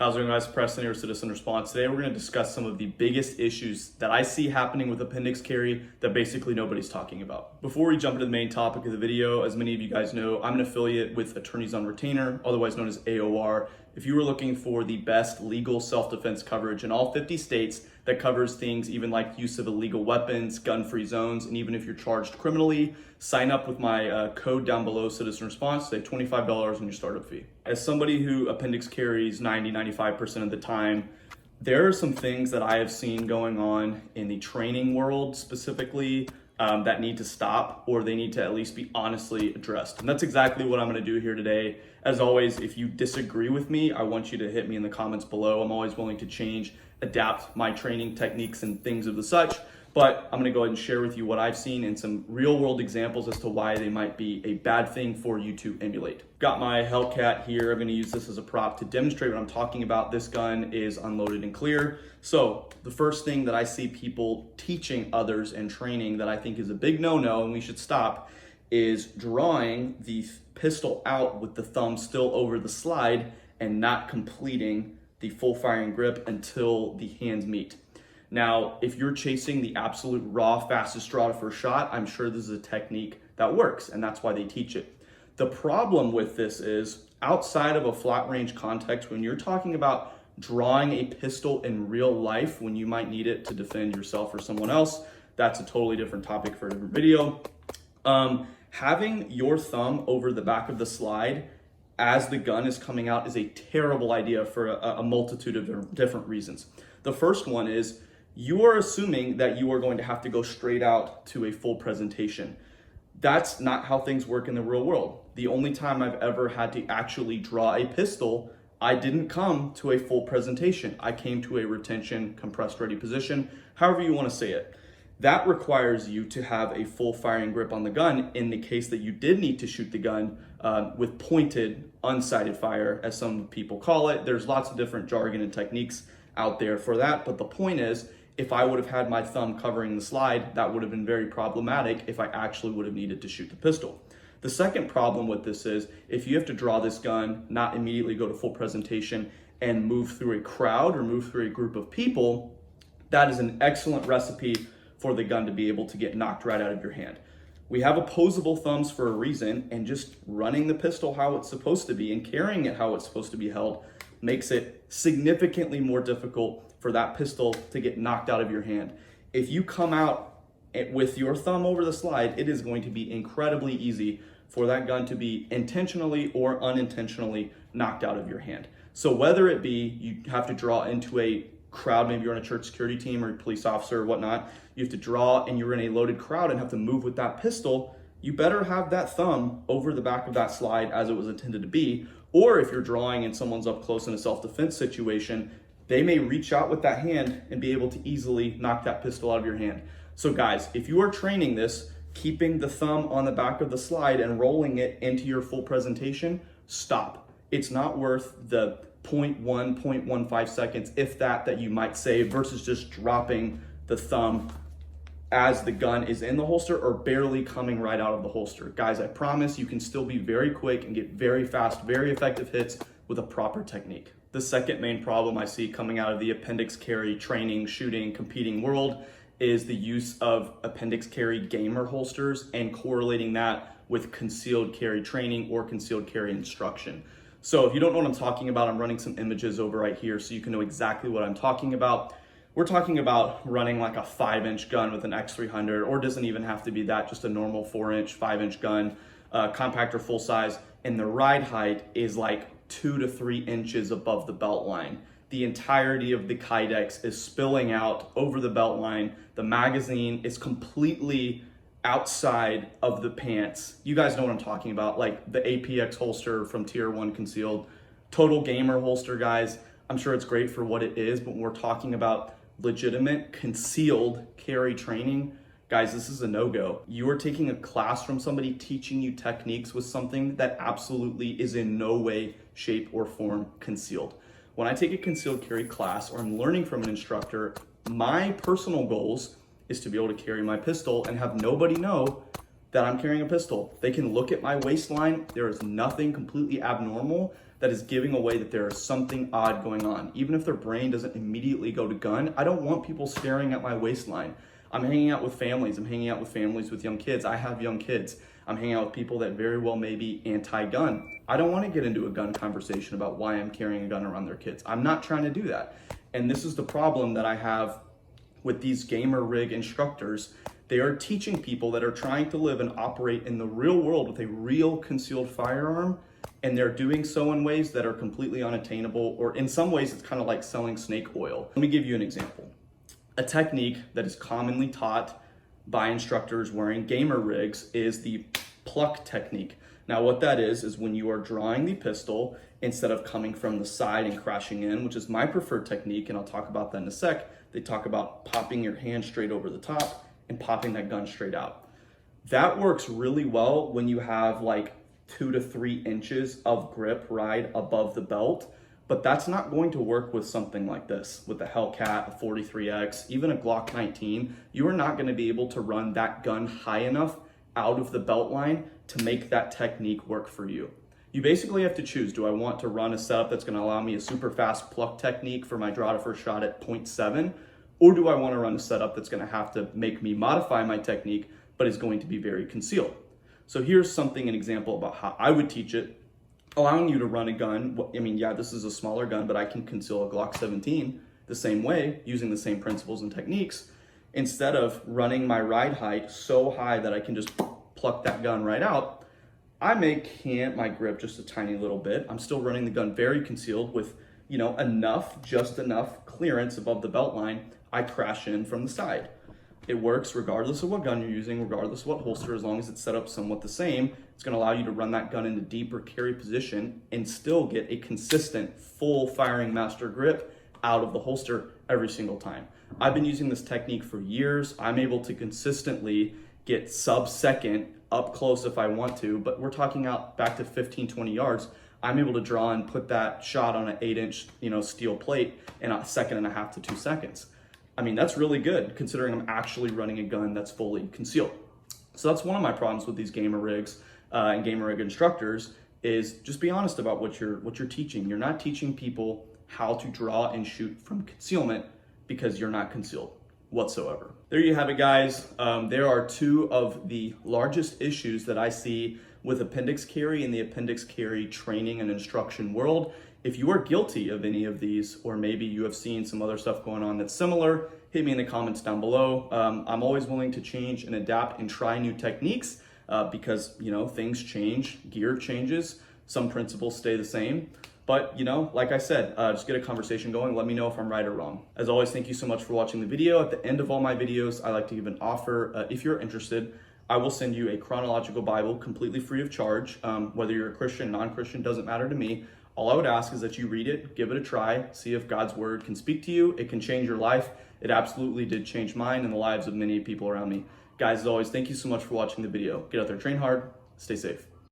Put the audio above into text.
How's it going, guys? Preston here, Citizen Response. Today we're going to discuss some of the biggest issues that I see happening with appendix carry that basically nobody's talking about. Before we jump into the main topic of the video, as many of you guys know, I'm an affiliate with Attorneys on Retainer, otherwise known as AOR. If you were looking for the best legal self-defense coverage in all 50 states that covers things even like use of illegal weapons, gun-free zones, and even if you're charged criminally, sign up with my code down below, Citizen Response, save $25 on your startup fee. As somebody who appendix carries 90-95% of the time, there are some things that I have seen going on in the training world specifically that need to stop, or they need to at least be honestly addressed. And that's exactly what I'm gonna do here today. As always, if you disagree with me, I want you to hit me in the comments below. I'm always willing to change, adapt my training techniques and things of the such. But I'm gonna go ahead and share with you what I've seen and some real world examples as to why they might be a bad thing for you to emulate. Got my Hellcat here. I'm gonna use this as a prop to demonstrate what I'm talking about. This gun is unloaded and clear. So the first thing that I see people teaching others and training that I think is a big no-no and we should stop is drawing the pistol out with the thumb still over the slide and not completing the full firing grip until the hands meet. Now, if you're chasing the absolute raw, fastest draw to first shot, I'm sure this is a technique that works, and that's why they teach it. The problem with this is, outside of a flat range context, when you're talking about drawing a pistol in real life, when you might need it to defend yourself or someone else, that's a totally different topic for a different video. Having your thumb over the back of the slide as the gun is coming out is a terrible idea for a multitude of different reasons. The first one is, you are assuming that you are going to have to go straight out to a full presentation. That's not how things work in the real world. The only time I've ever had to actually draw a pistol, I didn't come to a full presentation. I came to a retention, compressed ready position, however you want to say it. That requires you to have a full firing grip on the gun in the case that you did need to shoot the gun with pointed, unsighted fire, as some people call it. There's lots of different jargon and techniques out there for that, but the point is, if I would have had my thumb covering the slide, that would have been very problematic if I actually would have needed to shoot the pistol. The second problem with this is, if you have to draw this gun, not immediately go to full presentation and move through a crowd or move through a group of people, that is an excellent recipe for the gun to be able to get knocked right out of your hand. We have opposable thumbs for a reason, and just running the pistol how it's supposed to be and carrying it how it's supposed to be held makes it significantly more difficult for that pistol to get knocked out of your hand. If you come out with your thumb over the slide, it is going to be incredibly easy for that gun to be intentionally or unintentionally knocked out of your hand. So whether it be you have to draw into a crowd, maybe you're on a church security team or a police officer or whatnot, you have to draw and you're in a loaded crowd and have to move with that pistol, you better have that thumb over the back of that slide as it was intended to be. Or if you're drawing and someone's up close in a self-defense situation, they may reach out with that hand and be able to easily knock that pistol out of your hand. So guys, if you are training this, keeping the thumb on the back of the slide and rolling it into your full presentation, stop. It's not worth the 0.1, 0.15 seconds, if that you might save, versus just dropping the thumb as the gun is in the holster or barely coming right out of the holster. Guys, I promise you can still be very quick and get very fast, very effective hits with a proper technique. The second main problem I see coming out of the appendix carry training, shooting, competing world is the use of appendix carry gamer holsters and correlating that with concealed carry training or concealed carry instruction. So if you don't know what I'm talking about, I'm running some images over right here so you can know exactly what I'm talking about. We're talking about running like a 5-inch gun with an X300, or it doesn't even have to be that, just a normal 4-inch, 5-inch gun, compact or full size, and the ride height is like 2 to 3 inches above the belt line. The entirety of the kydex is spilling out over the belt line. The magazine is completely outside of the pants. You guys know what I'm talking about, like the APX holster from Tier 1 Concealed. Total gamer holster, guys. I'm sure it's great for what it is, but when we're talking about legitimate concealed carry training, guys, this is a no-go. You are taking a class from somebody teaching you techniques with something that absolutely is in no way, shape, or form concealed. When I take a concealed carry class or I'm learning from an instructor, my personal goals is to be able to carry my pistol and have nobody know that I'm carrying a pistol. They can look at my waistline. There is nothing completely abnormal. that is giving away that there is something odd going on. Even if their brain doesn't immediately go to gun, I don't want people staring at my waistline. I'm hanging out with families. I'm hanging out with families with young kids. I have young kids. I'm hanging out with people that very well may be anti-gun. I don't want to get into a gun conversation about why I'm carrying a gun around their kids. I'm not trying to do that. And this is the problem that I have with these gamer rig instructors. They are teaching people that are trying to live and operate in the real world with a real concealed firearm, and they're doing so in ways that are completely unattainable, or in some ways it's kind of like selling snake oil. Let me give you an example. A technique that is commonly taught by instructors wearing gamer rigs is the pluck technique. Now what that is when you are drawing the pistol instead of coming from the side and crashing in, which is my preferred technique, and I'll talk about that in a sec. They talk about popping your hand straight over the top and popping that gun straight out. That works really well when you have like 2 to 3 inches of grip right above the belt, but that's not going to work with something like this. With a Hellcat, a 43X, even a Glock 19, you are not gonna be able to run that gun high enough out of the belt line to make that technique work for you. You basically have to choose, do I want to run a setup that's gonna allow me a super fast pluck technique for my draw to first shot at 0.7, or do I wanna run a setup that's gonna have to make me modify my technique, but is going to be very concealed? So here's an example about how I would teach it, allowing you to run a gun. I mean, yeah, this is a smaller gun, but I can conceal a Glock 17 the same way, using the same principles and techniques. Instead of running my ride height so high that I can just pluck that gun right out, I cant my grip just a tiny little bit. I'm still running the gun very concealed with, just enough clearance above the belt line. I crash in from the side. It works regardless of what gun you're using, regardless of what holster, as long as it's set up somewhat the same. It's gonna allow you to run that gun into deeper carry position and still get a consistent full firing master grip out of the holster every single time. I've been using this technique for years. I'm able to consistently get sub-second up close if I want to, but we're talking out back to 15, 20 yards. I'm able to draw and put that shot on an 8-inch, steel plate in a second and a half to 2 seconds. I mean, that's really good considering I'm actually running a gun that's fully concealed. So that's one of my problems with these gamer rigs and gamer rig instructors is just be honest about what you're teaching. You're not teaching people how to draw and shoot from concealment because you're not concealed whatsoever. There you have it, guys. There are 2 of the largest issues that I see with Appendix Carry in the Appendix Carry training and instruction world. If you are guilty of any of these, or maybe you have seen some other stuff going on that's similar, hit me in the comments down below. I'm always willing to change and adapt and try new techniques because, things change, gear changes, some principles stay the same. But, like I said, just get a conversation going. Let me know if I'm right or wrong. As always, thank you so much for watching the video. At the end of all my videos, I like to give an offer. If you're interested, I will send you a chronological Bible completely free of charge. Whether you're a Christian, non-Christian, doesn't matter to me. All I would ask is that you read it, give it a try, see if God's word can speak to you. It can change your life. It absolutely did change mine and the lives of many people around me. Guys, as always, thank you so much for watching the video. Get out there, train hard, stay safe.